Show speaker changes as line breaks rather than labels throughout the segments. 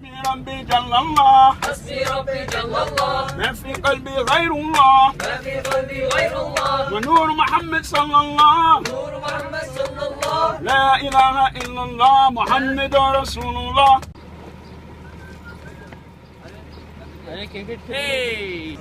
حسبي ربي جل الله
حسبي ربي جل الله
ما في قلبي غير الله
ما في قلبي غير الله
ونور محمد صلى الله
نور محمد صلى الله
لا إله إلا الله محمد رسول الله. Hey.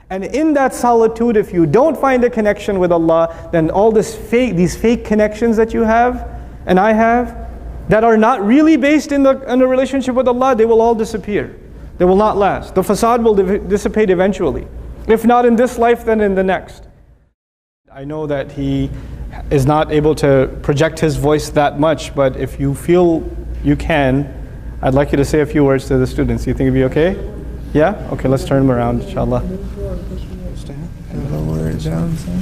And in that solitude, if you don't find a connection with Allah, then all these fake connections that you have, and I have, that are not really based in the relationship with Allah, they will all disappear. They will not last. The facade will dissipate eventually. If not in this life, then in the next. I know that he is not able to project his voice that much, but if you feel you can, I'd like you to say a few words to the students. You think it'd be okay? Yeah? Okay, let's turn him around, inshallah.
Lower it down some.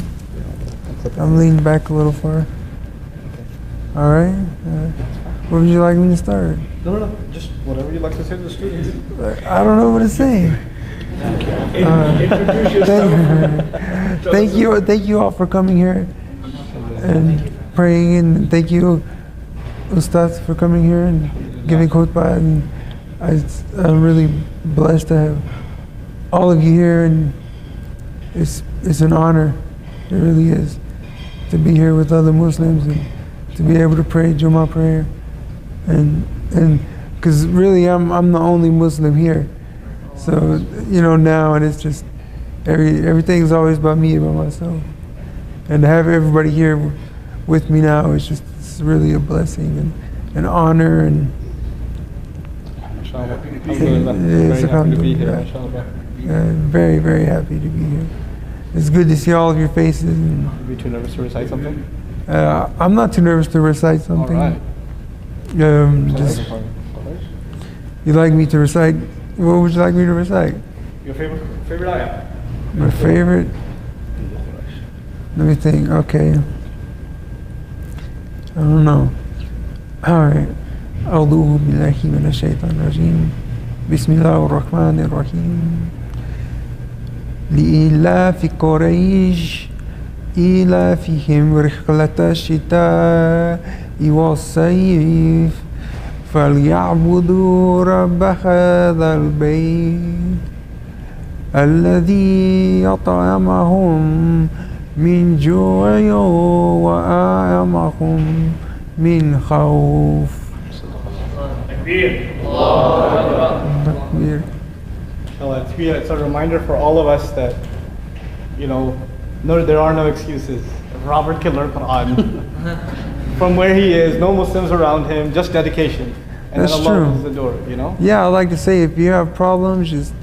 I'm leaning back a little far. All right. Where would you like me to start?
No. Just whatever you'd like to say to the students.
I don't know what to say.
Introduce yourself.
Thank you all for coming here and praying, and thank you, Ustaz, for coming here and giving khutbah. And I'm really blessed to have all of you here, and it's an honor. It really is to be here with other Muslims and to be able to pray Jummah prayer, and because really I'm the only Muslim here, so now, and it's just everything's always about me, about myself, and to have everybody here with me now it's really a blessing and an honor, and
Very happy to be here, inshallah.
Very, very happy to be here. It's good to see all of your faces. And
Are you too nervous to recite something?
I'm not too nervous to recite something.
All right.
You'd like me to recite? What would you like me to recite?
Your favorite ayah?
My favorite? Let me think. Okay. I don't know. All right. أعوذ بالله من الشيطان الرجيم بسم الله الرحمن الرحيم لإيلاف قريش إيلافهم رحلة الشتاء والصيف فليعبدوا رب هذا البيت الذي أطعمهم من جوع وآمنهم من خوف.
It's a reminder for all of us that, there are no excuses. Robert can learn Quran from where he is, no Muslims around him, just dedication. And
That's
then Allah
true.
opens the door,
Yeah, I like to say, if you have problems, just,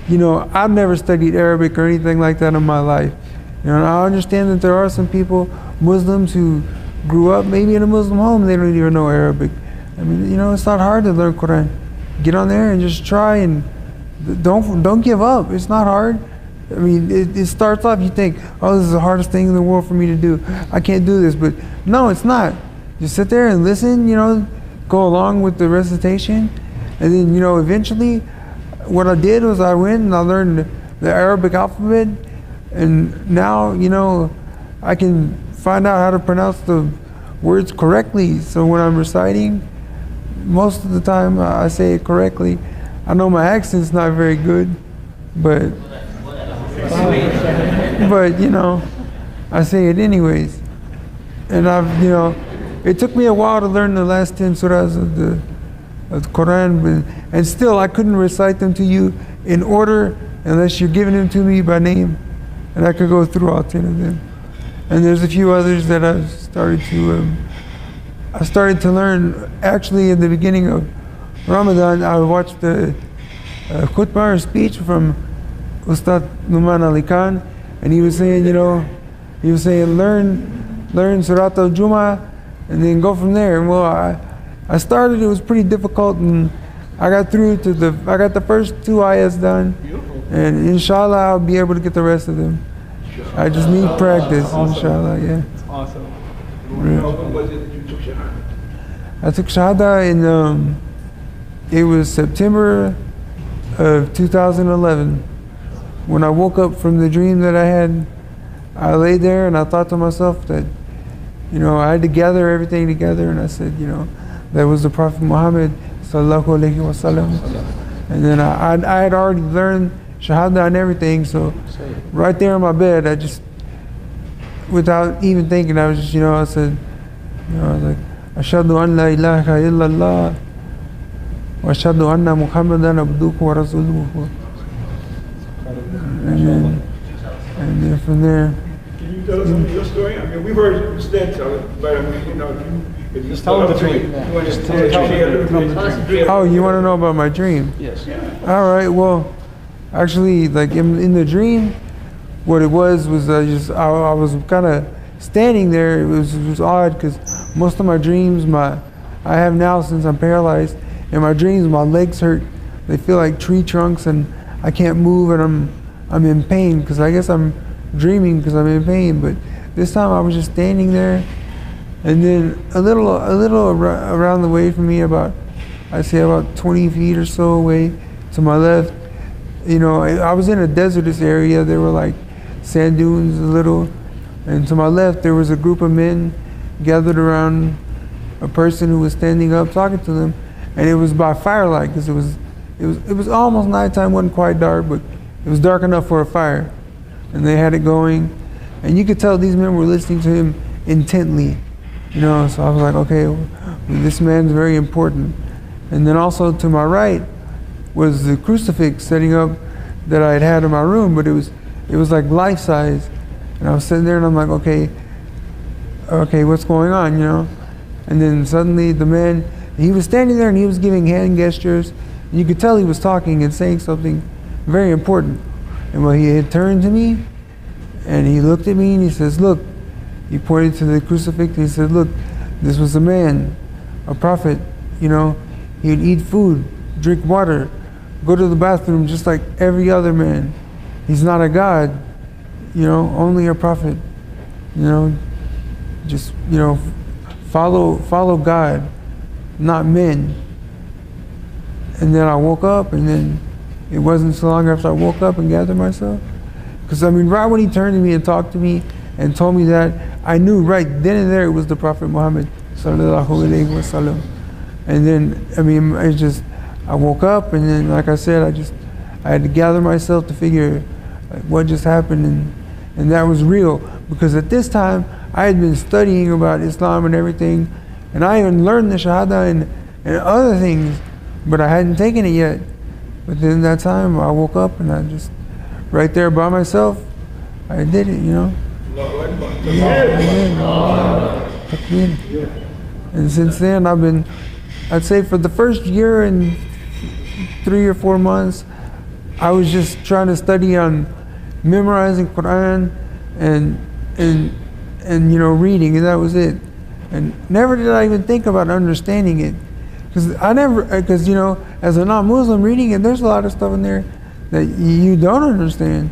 I've never studied Arabic or anything like that in my life. I understand that there are some people, Muslims, who grew up maybe in a Muslim home, they don't even know Arabic. I mean, it's not hard to learn Quran. Get on there and just try, and don't give up. It's not hard. I mean, it starts off, you think, oh, this is the hardest thing in the world for me to do. I can't do this, but no, it's not. Just sit there and listen, go along with the recitation, and then, eventually, what I did was I went and I learned the Arabic alphabet, and now, I can find out how to pronounce the words correctly. So when I'm reciting, most of the time I say it correctly. I know my accent's not very good, but I say it anyways. And it took me a while to learn the last 10 surahs of the Quran, and still I couldn't recite them to you in order unless you're giving them to me by name, and I could go through all 10 of them. And there's a few others that I've started to learn. Actually, in the beginning of Ramadan, I watched the khutbah or speech from Ustad Numan Ali Khan, and he was saying, learn learn Surat al-Jumu'ah, and then go from there. And well, I started, it was pretty difficult, and I got through to I got the first 2 ayahs done. And inshallah, I'll be able to get the rest of them. I just need practice, inshallah, yeah.
That's awesome.
When
was it that you took Shahada?
I took Shahada in, it was September of 2011. When I woke up from the dream that I had, I lay there and I thought to myself that, you know, I had to gather everything together, and I said, you know, that was the Prophet Muhammad, sallallahu alaihi wasallam. And then I had already learned Shahada and everything, so right there in my bed, I just, without even thinking, I was just, you know, I said, you know, I was like, Ashhadu an la ilaha illallah wa ashhadu anna Muhammadan abduhu wa rasuluhu. And then from there.
Can you tell us some of your story? I mean, we've heard Ustad tell it, but I mean, you know, if you
Just tell them the dream.
You want to
Just tell them the dream.
Oh, you want to know about my dream?
Yes.
All right. Well, actually, like in the dream, what it was I was kind of standing there. It was odd because most of my dreams, I have now since I'm paralyzed. In my dreams, my legs hurt. They feel like tree trunks, and I can't move, and I'm in pain because I guess I'm dreaming because I'm in pain. But this time I was just standing there, and then a little around the way from me, I'd say about 20 feet or so away to my left. You know, I was in a desertous area. There were like sand dunes a little, and to my left there was a group of men gathered around a person who was standing up talking to them, and it was by firelight because it was almost nighttime. Wasn't quite dark, but it was dark enough for a fire, and they had it going, and you could tell these men were listening to him intently, you know. So I was like, okay, well, this man's very important. And then also to my right was the crucifix setting up that I had in my room, but it was like life size, and I was sitting there and I'm like, okay, what's going on, you know? And then suddenly the man, he was standing there and he was giving hand gestures, and you could tell he was talking and saying something very important. And when he had turned to me and he looked at me and he says, look, he pointed to the crucifix and he said, look, this was a man, a prophet, you know, he'd eat food, drink water, go to the bathroom just like every other man. He's not a god, you know, only a prophet, you know, just, you know, follow God, not men. And then I woke up, and then it wasn't so long after I woke up and gathered myself. Because I mean, right when he turned to me and talked to me and told me that, I knew right then and there it was the Prophet Muhammad sallallahu alaihi wasallam. And then, I mean, I woke up, and then, like I said, I had to gather myself to figure like, what just happened, and that was real. Because at this time, I had been studying about Islam and everything, and I even learned the Shahada and other things, but I hadn't taken it yet. But then that time, I woke up, and I just, right there by myself, I did it, you know. And since then, I'd say for the first year and 3 or 4 months, I was just trying to study on memorizing Quran and you know, reading, and that was it. And never did I even think about understanding it, because you know, as a non-Muslim reading it, there's a lot of stuff in there that you don't understand.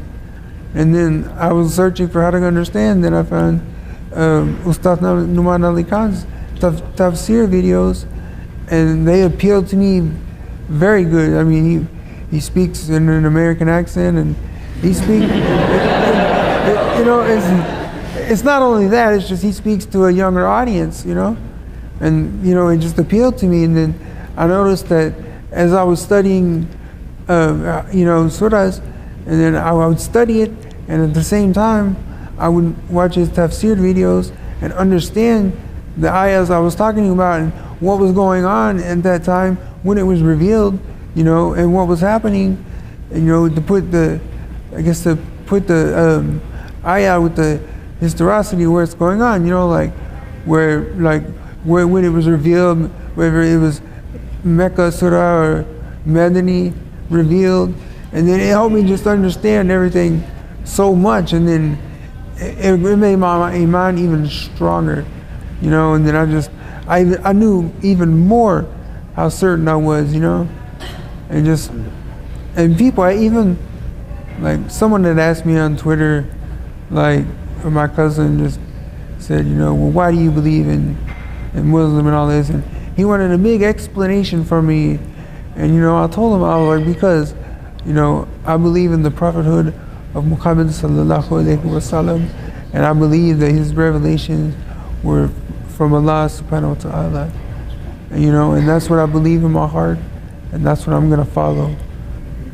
And then I was searching for how to understand. Then I found Ustad Numan Ali Khan's tafsir videos, and they appealed to me very good. I mean, he speaks in an American accent, and he speaks. You know, it's not only that. It's just he speaks to a younger audience. You know, and you know, it just appealed to me. And then I noticed that as I was studying, you know, surahs, and then I would study it, and at the same time, I would watch his tafsir videos and understand the ayahs I was talking about and what was going on at that time when it was revealed, you know, and what was happening, you know, to put the ayah with the historicity where it's going on, you know, like where when it was revealed, whether it was Mecca Surah or Madani revealed, and then it helped me just understand everything so much, and then it made my iman even stronger, you know. And then I knew even more how certain I was, you know. And people, like someone that asked me on Twitter, like, or my cousin just said, you know, well, why do you believe in Muslim and all this? And he wanted a big explanation from me. And, you know, I told him, I was like, because, you know, I believe in the prophethood of Muhammad sallallahu alaihi wasallam, and I believe that his revelations were from Allah subhanahu wa ta'ala. And, you know, and that's what I believe in my heart, and that's what I'm going to follow.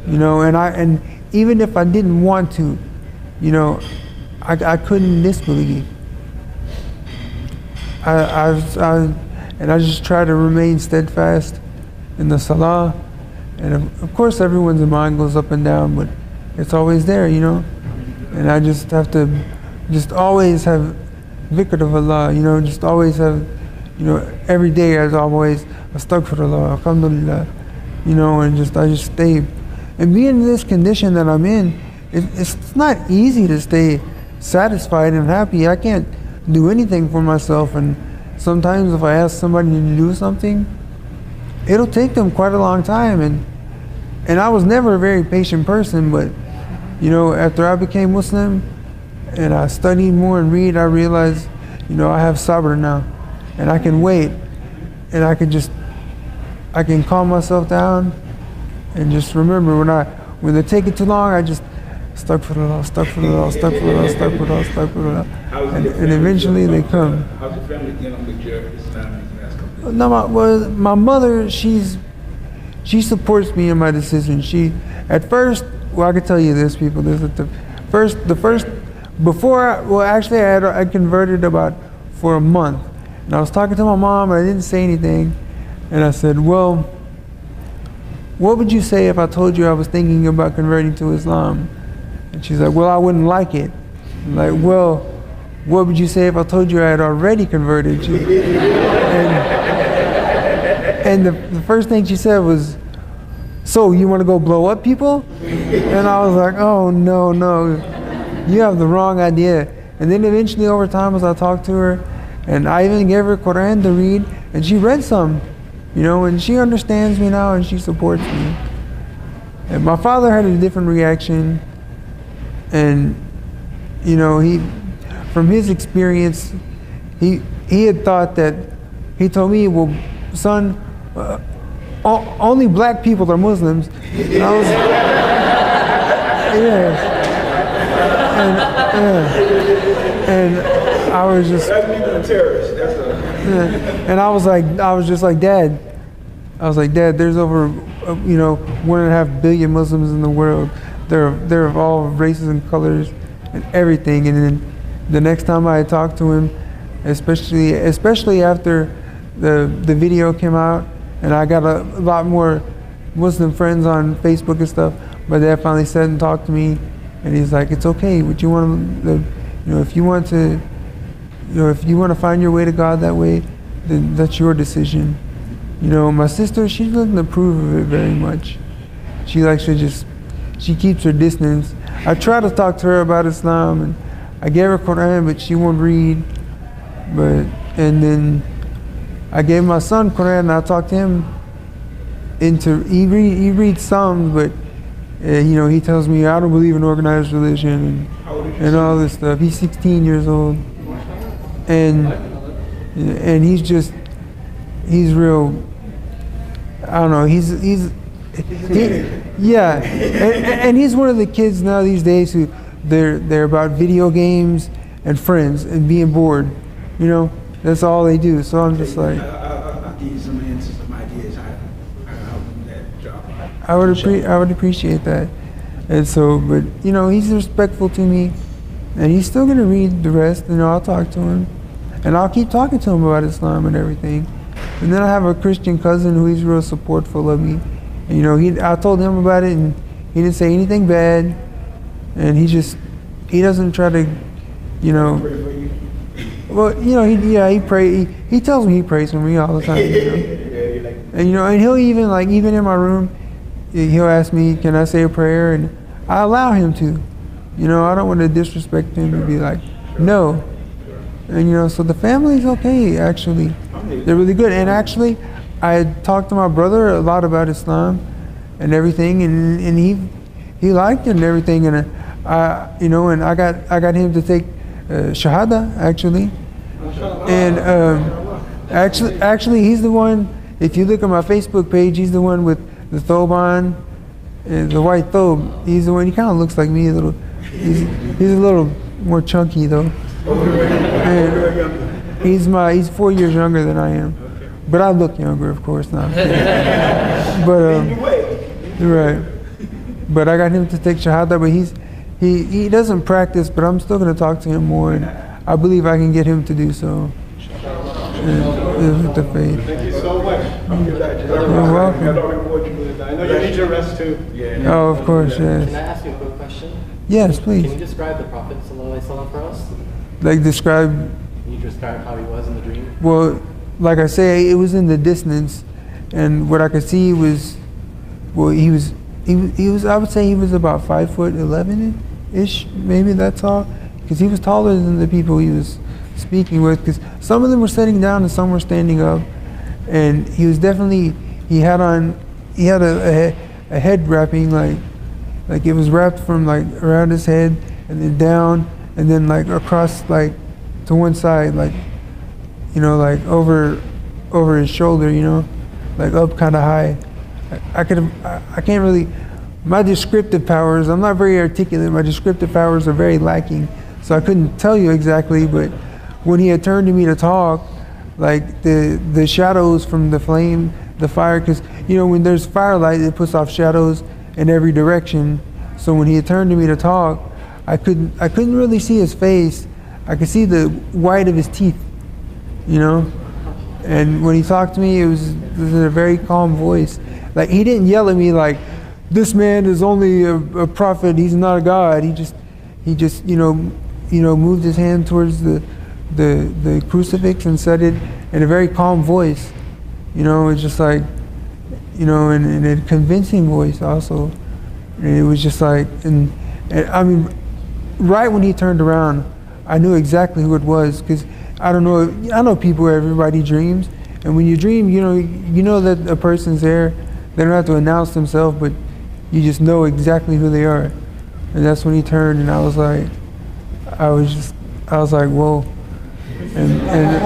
You know, and even if I didn't want to, you know, I couldn't disbelieve. And I just try to remain steadfast in the salah. And of course everyone's mind goes up and down, but it's always there, you know. And I just have to just always have dhikr of Allah, you know, just always have, you know, every day as always, astaghfirullah, alhamdulillah, you know, and I just stay. And being in this condition that I'm in, it's not easy to stay satisfied and happy. I can't do anything for myself, and sometimes if I ask somebody to do something, it'll take them quite a long time. And I was never a very patient person, but, you know, after I became Muslim and I studied more and read, I realized, you know, I have sabr now, and I can wait, and I can calm myself down, and just remember when they take it too long, I just astaghfirullah, astaghfirullah, astaghfirullah, astaghfirullah, astaghfirullah, and eventually they come.
How's your family dealing with your Islam in the last couple of years?
No, my mother, she supports me in my decision. At first, well, I can tell you this, people. I converted for a month, and I was talking to my mom, and I didn't say anything, and I said, well, what would you say if I told you I was thinking about converting to Islam? And she's like, well, I wouldn't like it. I'm like, well, what would you say if I told you I had already converted? And the first thing she said was, so you want to go blow up people? And I was like, oh, no, you have the wrong idea. And then eventually over time, as I talked to her, and I even gave her Quran to read, and she read some, you know, and she understands me now, and she supports me. And my father had a different reaction, and, you know, from his experience, he had thought that, he told me, well, son, only black people are Muslims. And I was, and I was just,
That's me being a terrorist.
and I was just like, Dad, there's over, 1.5 billion Muslims in the world. They're of all races and colors and everything. And then the next time I talked to him, especially after the video came out, and I got a lot more Muslim friends on Facebook and stuff, my dad finally said and talked to me, and he's like, it's okay. What you want to, if you want to find your way to God that way, then that's your decision. You know, my sister, she doesn't approve of it very much. She likes to she keeps her distance. I try to talk to her about Islam, and I gave her Quran, but she won't read. And then I gave my son Quran, and I talked to him he reads some, but he tells me I don't believe in organized religion and all this stuff. He's 16 years old, and he's real. I don't know. And he's one of the kids now these days who they're about video games and friends and being bored. You know, that's all they do. So I'm just like,
I'll give you some answers, some ideas how to help them that job.
I would appreciate that. And so, but he's respectful to me, and he's still gonna read the rest. I'll talk to him, and I'll keep talking to him about Islam and everything. And then I have a Christian cousin who he's real supportful of me. And, I told him about it, and he didn't say anything bad, and he doesn't try to, well, he pray. He tells me he prays for me all the time. And he'll even in my room, he'll ask me, can I say a prayer? And I allow him to. I don't want to disrespect him and be like, No. And you know, so the family's okay actually. They're really good. And actually, I had talked to my brother a lot about Islam and everything, and he liked it and everything. And you know, and I got him to take Shahada actually. And actually, he's the one. If you look at my Facebook page, he's the one with the thobe on, the white thobe. He's the one. He kind of looks like me a little. He's a little more chunky though. And he's 4 years younger than I am, but I look younger, of course. Not. But right. But I got him to take Shahada, but he doesn't practice. But I'm still going to talk to him more, and I believe I can get him to do so. With the faith.
Thank you so much.
You're welcome.
I know you need your rest too. Yeah.
Oh, of course, yes.
Can I ask you a quick question?
Yes, please.
Can you describe the Prophet ﷺ for us?
Like describe.
Can you describe how he was in the dream?
Well, like I say, it was in the distance, and what I could see was, well, he was. I would say he was about 5'11" maybe that tall, because he was taller than the people he was speaking with. Because some of them were sitting down and some were standing up, and he was definitely. He had a head wrapping like it was wrapped from like around his head and then down and then like across like to one side, like, you know, like over his shoulder, you know, like up kind of high. I can't really, my descriptive powers, I'm not very articulate, my descriptive powers are very lacking, so I couldn't tell you exactly. But when he had turned to me to talk, like the shadows from the flame, the fire, because you know when there's firelight it puts off shadows in every direction. So when he had turned to me to talk, I couldn't really see his face. I could see the white of his teeth, you know. And when he talked to me, it was in a very calm voice. Like he didn't yell at me like, "This man is only a prophet. He's not a god." He just you know moved his hand towards the crucifix and said it in a very calm voice. You know, it's just like, you know, in a convincing voice also. And it was just like, and I mean, right when he turned around, I knew exactly who it was, because I know people, everybody dreams, and when you dream, you know that a person's there. They don't have to announce themselves, but you just know exactly who they are. And that's when he turned, and I was like, whoa. And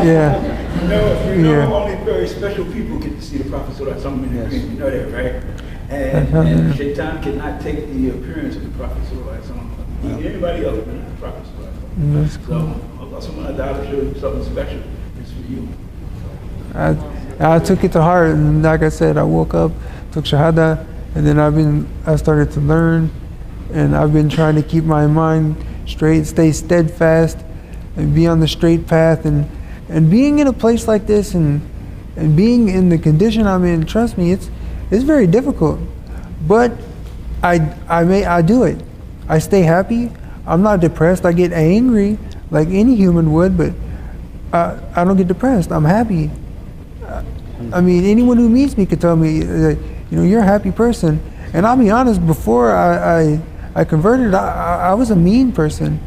yeah.
You know, only very special people get to see the Prophet Sallallahu Alaihi Wasallam. You know that, right? And Shaitan cannot take the appearance of the Prophet Sallallahu Alaihi Wasallam. Anybody else but the Prophet Sallallahu Alaihi Wasallam. So Allah Subhanahu wa Ta'ala showed something special. It's for you.
I took it to heart, and like I said, I woke up, took Shahada, and then I started to learn, and I've been trying to keep my mind straight, stay steadfast, and be on the straight path. And being in a place like this and being in the condition I'm in, trust me, it's very difficult. But I do it. I stay happy. I'm not depressed. I get angry like any human would, but I don't get depressed. I'm happy. I mean, anyone who meets me could tell me that, you know, you're a happy person. And I'll be honest, before I converted, I was a mean person.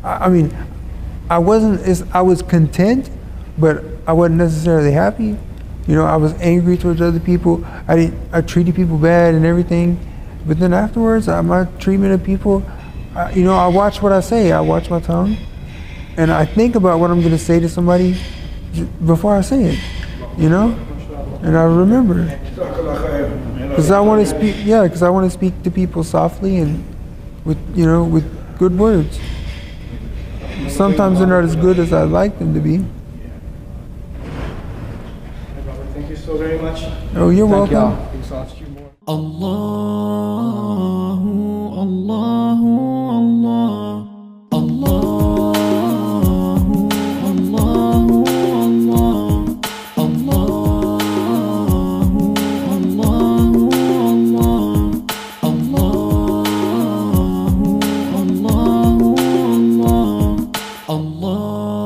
I mean, I was content, but I wasn't necessarily happy. You know, I was angry towards other people. I treated people bad and everything. But then afterwards, my treatment of people, you know, I watch what I say. I watch my tongue, and I think about what I'm going to say to somebody before I say it. You know, and I remember, because I want to speak. Yeah, because I want to speak to people softly and with good words. Sometimes they're not as good as I'd like them to be.
Thank you so very much.
Oh, you're welcome.
Allahu, Allahu, Allah. Allahu, Allahu, Allah. Allahu, Allahu, Allah. Allahu, Allahu, Allah. Allah.